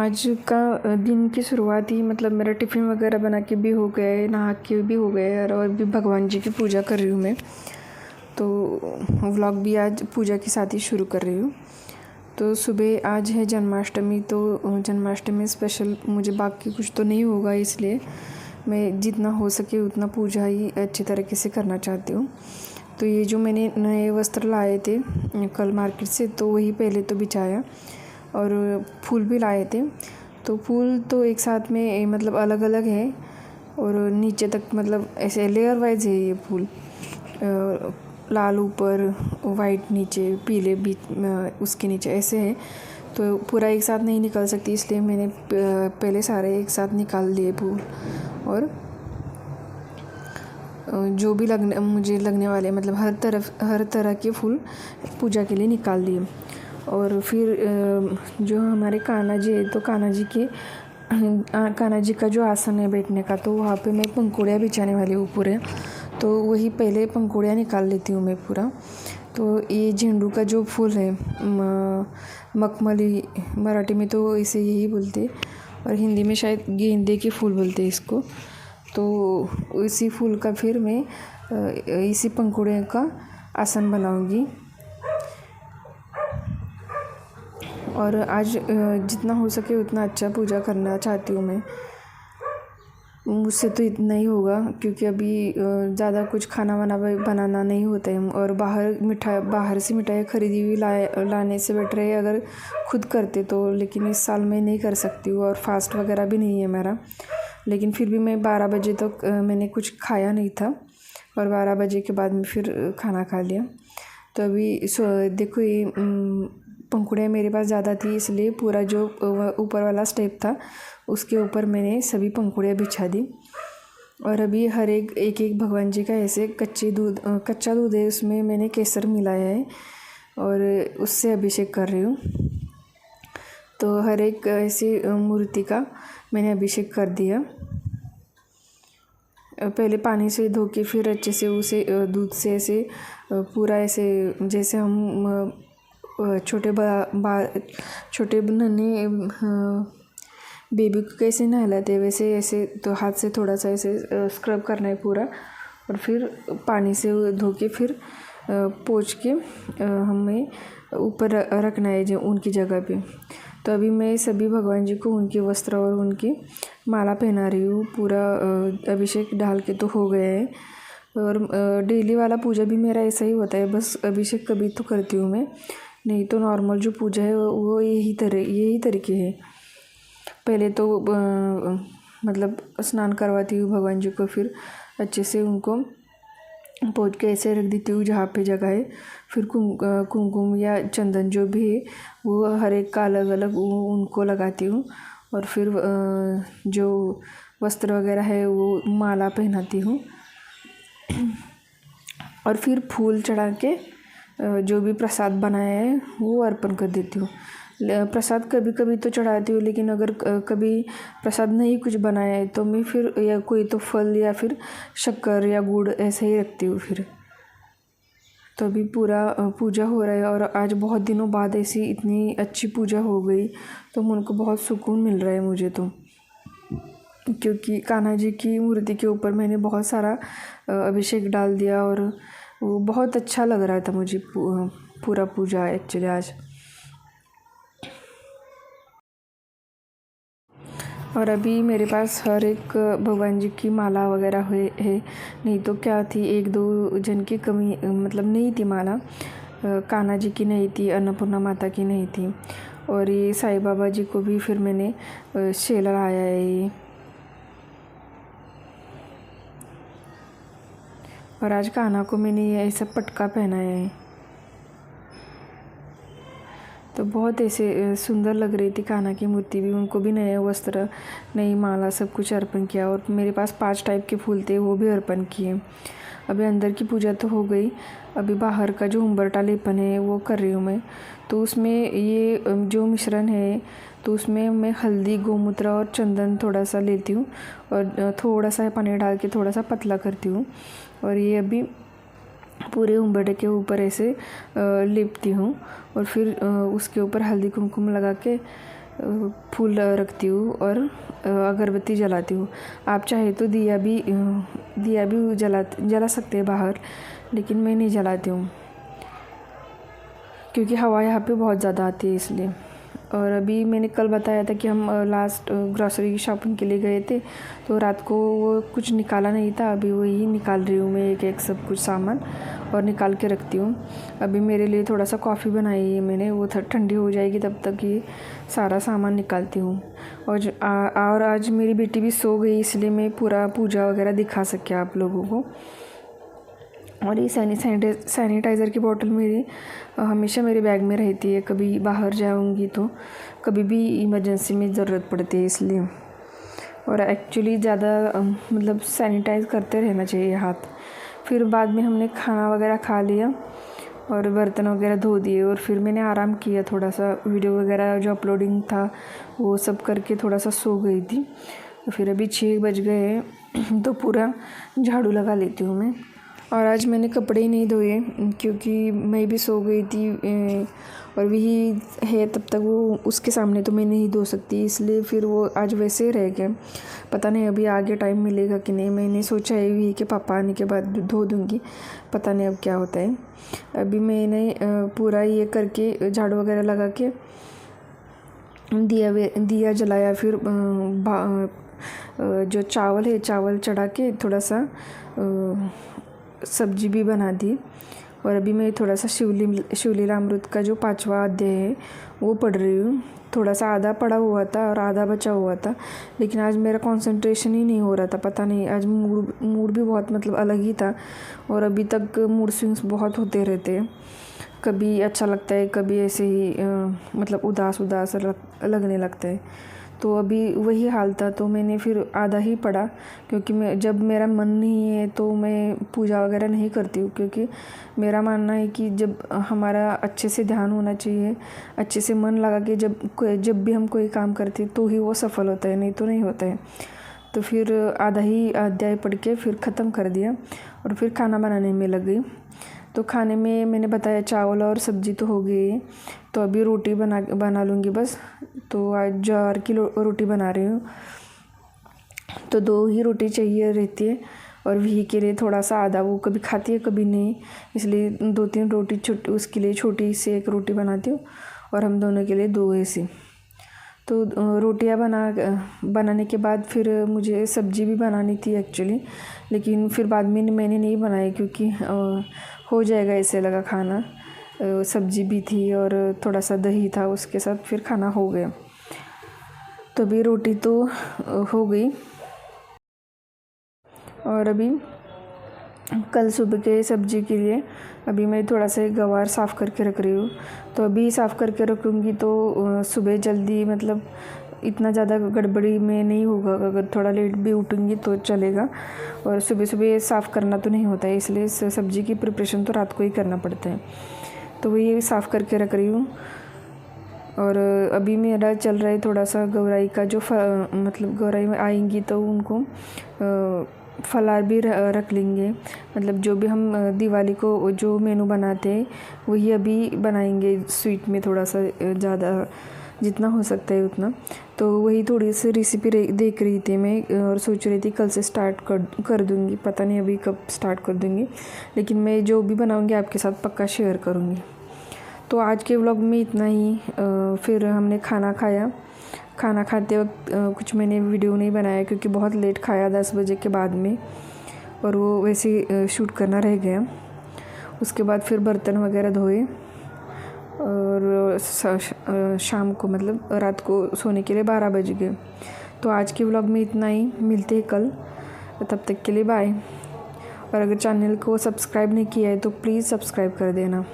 आज का दिन की शुरुआत ही मतलब मेरा टिफ़िन वगैरह बना के भी हो गया है, नहा के भी हो गया है और भी भगवान जी की पूजा कर रही हूँ मैं। तो व्लॉग भी आज पूजा के साथ ही शुरू कर रही हूँ। तो सुबह आज है जन्माष्टमी, तो जन्माष्टमी स्पेशल मुझे बाकी कुछ तो नहीं होगा, इसलिए मैं जितना हो सके उतना पूजा ही अच्छी तरीके से करना चाहती हूँ। तो ये जो मैंने नए वस्त्र लाए थे कल मार्केट से, तो वही पहले तो बिछाया और फूल भी लाए थे। तो फूल तो एक साथ में मतलब अलग अलग है और नीचे तक मतलब ऐसे लेयर वाइज है ये फूल, लाल ऊपर वाइट नीचे पीले बीच उसके नीचे ऐसे है। तो पूरा एक साथ नहीं निकल सकती, इसलिए मैंने पहले सारे एक साथ निकाल दिए फूल और जो भी मुझे लगने वाले मतलब हर तरह के फूल पूजा के लिए निकाल दिए। और फिर जो हमारे कान्हा जी है, तो कान्हा जी का जो आसन है बैठने का, तो वहाँ पे मैं पंखुड़ियाँ बिछाने वाली हूँ पूरे। तो वही पहले पंखुड़ियाँ निकाल लेती हूँ मैं पूरा। तो ये झंडू का जो फूल है, मखमली, मराठी में तो इसे यही बोलते और हिंदी में शायद गेंदे के फूल बोलते हैं इसको। तो इसी फूल का फिर मैं इसी पंखुड़ियों का आसन बनाऊंगी। और आज जितना हो सके उतना अच्छा पूजा करना चाहती हूँ मैं। मुझसे तो इतना ही होगा क्योंकि अभी ज़्यादा कुछ खाना वाना बनाना नहीं होता है और बाहर से मिठाई खरीदी हुई लाने से बेटर है अगर खुद करते तो। लेकिन इस साल मैं नहीं कर सकती हूँ और फास्ट वगैरह भी नहीं है मेरा। लेकिन फिर भी मैं 12 बजे तक मैंने कुछ खाया नहीं था और 12 बजे के बाद में फिर खाना खा लिया। तो अभी देखो ये पंखुड़ियाँ मेरे पास ज़्यादा थी, इसलिए पूरा जो ऊपर वाला स्टेप था उसके ऊपर मैंने सभी पंखुड़ियाँ बिछा दी। और अभी हर एक भगवान जी का ऐसे कच्चा दूध है, उसमें मैंने केसर मिलाया है और उससे अभिषेक कर रही हूँ। तो हर एक ऐसी मूर्ति का मैंने अभिषेक कर दिया। पहले पानी से धो के फिर अच्छे से उसे दूध से ऐसे पूरा ऐसे जैसे हम छोटे नन्हे बेबी को कैसे नहलाते वैसे ऐसे तो हाथ से थोड़ा सा ऐसे स्क्रब करना है पूरा और फिर पानी से धो के फिर पोंछ के हमें ऊपर रखना है जो उनकी जगह पे। तो अभी मैं सभी भगवान जी को उनके वस्त्र और उनकी माला पहना रही हूँ। पूरा अभिषेक डाल के तो हो गया है और डेली वाला पूजा भी मेरा ऐसा ही होता है, बस अभिषेक कभी तो करती हूँ मैं, नहीं तो नॉर्मल जो पूजा है वो यही तरीके है। पहले तो मतलब स्नान करवाती हूँ भगवान जी को, फिर अच्छे से उनको पोंछ के ऐसे रख देती हूँ जहाँ पे जगह है। फिर कुमकुम या चंदन जो भी है वो हर एक का अलग अलग उनको लगाती हूँ और फिर जो वस्त्र वगैरह है वो माला पहनाती हूँ और फिर फूल चढ़ा के जो भी प्रसाद बनाया है वो अर्पण कर देती हूँ। प्रसाद कभी कभी तो चढ़ाती हूँ, लेकिन अगर कभी प्रसाद नहीं कुछ बनाया है तो मैं फिर या कोई तो फल या फिर शक्कर या गुड़ ऐसे ही रखती हूँ फिर। तो अभी पूरा पूजा हो रहा है और आज बहुत दिनों बाद ऐसी इतनी अच्छी पूजा हो गई, तो मन को बहुत सुकून मिल रहा है मुझे तो। क्योंकि कान्हा जी की मूर्ति के ऊपर मैंने बहुत सारा अभिषेक डाल दिया और वो बहुत अच्छा लग रहा था मुझे पूरा पूजा एक्चुअली आज। और अभी मेरे पास हर एक भगवान जी की माला वगैरह है, नहीं तो क्या थी, एक दो जन की कमी मतलब नहीं थी माला। कान्हा जी की नहीं थी, अन्नपूर्णा माता की नहीं थी और ये साईं बाबा जी को भी फिर मैंने शेला लाया है ये। और आज कान्हा को मैंने ये ऐसा पटका पहनाया है, तो बहुत ऐसे सुंदर लग रही थी कान्हा की मूर्ति भी। उनको भी नए वस्त्र, नई माला सब कुछ अर्पण किया और मेरे पास 5 टाइप के फूल थे वो भी अर्पण किए। अभी अंदर की पूजा तो हो गई, अभी बाहर का जो उम्बरटा लेपन है वो कर रही हूँ मैं। तो उसमें ये जो मिश्रण है तो उसमें मैं हल्दी, गोमूत्र और चंदन थोड़ा सा लेती हूँ और थोड़ा सा पानी डाल के थोड़ा सा पतला करती हूँ और ये अभी पूरे उम्बरटे के ऊपर ऐसे लेपती हूँ और फिर उसके ऊपर हल्दी कुमकुम लगा के फूल रखती हूँ और अगरबत्ती जलाती हूँ। आप चाहे तो दिया भी जला सकते हैं बाहर, लेकिन मैं नहीं जलाती हूँ क्योंकि हवा यहाँ पे बहुत ज़्यादा आती है इसलिए। और अभी मैंने कल बताया था कि हम लास्ट ग्रॉसरी की शॉपिंग के लिए गए थे, तो रात को वो कुछ निकाला नहीं था। अभी वही निकाल रही हूँ मैं एक एक सब कुछ सामान और निकाल के रखती हूँ। अभी मेरे लिए थोड़ा सा कॉफ़ी बनाई है मैंने, वो ठंडी हो जाएगी तब तक ये सारा सामान निकालती हूँ। और आज मेरी बेटी भी सो गई, इसलिए मैं पूरा पूजा वगैरह दिखा सके आप लोगों को। और ये सैनिटाइज़र की बोतल मेरी हमेशा मेरे बैग में रहती है, कभी बाहर जाऊंगी तो कभी भी इमरजेंसी में ज़रूरत पड़ती है इसलिए। और एक्चुअली ज़्यादा मतलब सैनिटाइज़ करते रहना चाहिए हाथ। फिर बाद में हमने खाना वगैरह खा लिया और बर्तन वगैरह धो दिए और फिर मैंने आराम किया थोड़ा सा, वीडियो वगैरह जो अपलोडिंग था वो सब करके थोड़ा सा सो गई थी। फिर अभी 6 बज गए तो पूरा झाड़ू लगा लेती हूँ मैं। और आज मैंने कपड़े ही नहीं धोए क्योंकि मैं भी सो गई थी और वही है तब तक वो उसके सामने तो मैं नहीं धो सकती, इसलिए फिर वो आज वैसे रह गए। पता नहीं अभी आगे टाइम मिलेगा कि नहीं। मैंने सोचा है भी कि पापा आने के बाद धो दूँगी, पता नहीं अब क्या होता है। अभी मैंने पूरा ये करके झाड़ू वगैरह लगा के दिया जलाया। फिर जो चावल है चावल चढ़ा के थोड़ा सा सब्जी भी बना दी। और अभी मैं थोड़ा सा शिवलीलामृत का जो 5वां अध्याय है वो पढ़ रही हूँ। थोड़ा सा आधा पढ़ा हुआ था और आधा बचा हुआ था, लेकिन आज मेरा कंसंट्रेशन ही नहीं हो रहा था। पता नहीं आज मूड भी बहुत मतलब अलग ही था। और अभी तक मूड स्विंग्स बहुत होते रहते हैं, कभी अच्छा लगता है कभी ऐसे ही मतलब उदास लगने लगता है। तो अभी वही हाल था, तो मैंने फिर आधा ही पढ़ा क्योंकि जब मेरा मन नहीं है तो मैं पूजा वगैरह नहीं करती हूँ। क्योंकि मेरा मानना है कि जब हमारा अच्छे से ध्यान होना चाहिए, अच्छे से मन लगा के जब भी हम कोई काम करते तो ही वो सफल होता है, नहीं तो नहीं होता है। तो फिर आधा ही अध्याय पढ़ के फिर ख़त्म कर दिया और फिर खाना बनाने में लग गई। तो खाने में मैंने बताया चावल और सब्ज़ी तो हो गई है, तो अभी रोटी बना लूँगी बस। तो आज ज्वार की रोटी बना रही हूँ, तो 2 ही रोटी चाहिए रहती है। और वही के लिए थोड़ा सा आधा वो कभी खाती है कभी नहीं, इसलिए 2-3 रोटी उसके लिए छोटी सी एक रोटी बनाती हूँ और हम दोनों के लिए 2 ऐसी। तो रोटियां बनाने के बाद फिर मुझे सब्ज़ी भी बनानी थी एक्चुअली, लेकिन फिर बाद में मैंने नहीं बनाई क्योंकि हो जाएगा ऐसे लगा खाना। सब्ज़ी भी थी और थोड़ा सा दही था, उसके साथ फिर खाना हो गया। तो अभी रोटी तो हो गई और अभी कल सुबह के सब्ज़ी के लिए अभी मैं थोड़ा सा गवार साफ़ करके रख रही हूँ। तो अभी साफ़ करके रखूँगी तो सुबह जल्दी मतलब इतना ज़्यादा गड़बड़ी में नहीं होगा। अगर थोड़ा लेट भी उठूँगी तो चलेगा, और सुबह सुबह साफ़ करना तो नहीं होता है, इसलिए सब्ज़ी की प्रिपरेशन तो रात को ही करना पड़ता है। तो वही साफ़ करके रख रही हूँ। और अभी मेरा चल रहा है थोड़ा सा गौराई का जो मतलब गौराई में आएंगी तो उनको फलार भी रख लेंगे। मतलब जो भी हम दिवाली को जो मेनू बनाते हैं वही अभी बनाएंगे स्वीट में, थोड़ा सा ज़्यादा जितना हो सकता है उतना। तो वही थोड़ी सी रेसिपी देख रही थी मैं और सोच रही थी कल से स्टार्ट कर दूँगी। पता नहीं अभी कब स्टार्ट कर दूँगी, लेकिन मैं जो भी बनाऊँगी आपके साथ पक्का शेयर करूँगी। तो आज के व्लॉग में इतना ही। फिर हमने खाना खाया। खाना खाते वक्त कुछ मैंने वीडियो नहीं बनाया क्योंकि बहुत लेट खाया 10 बजे के बाद में, और वो वैसे शूट करना रह गया। उसके बाद फिर बर्तन वगैरह धोए और शाम को मतलब रात को सोने के लिए 12 बज गए। तो आज के व्लॉग में इतना ही, मिलते हैं कल, तब तक के लिए बाय। और अगर चैनल को सब्सक्राइब नहीं किया है तो प्लीज़ सब्सक्राइब कर देना।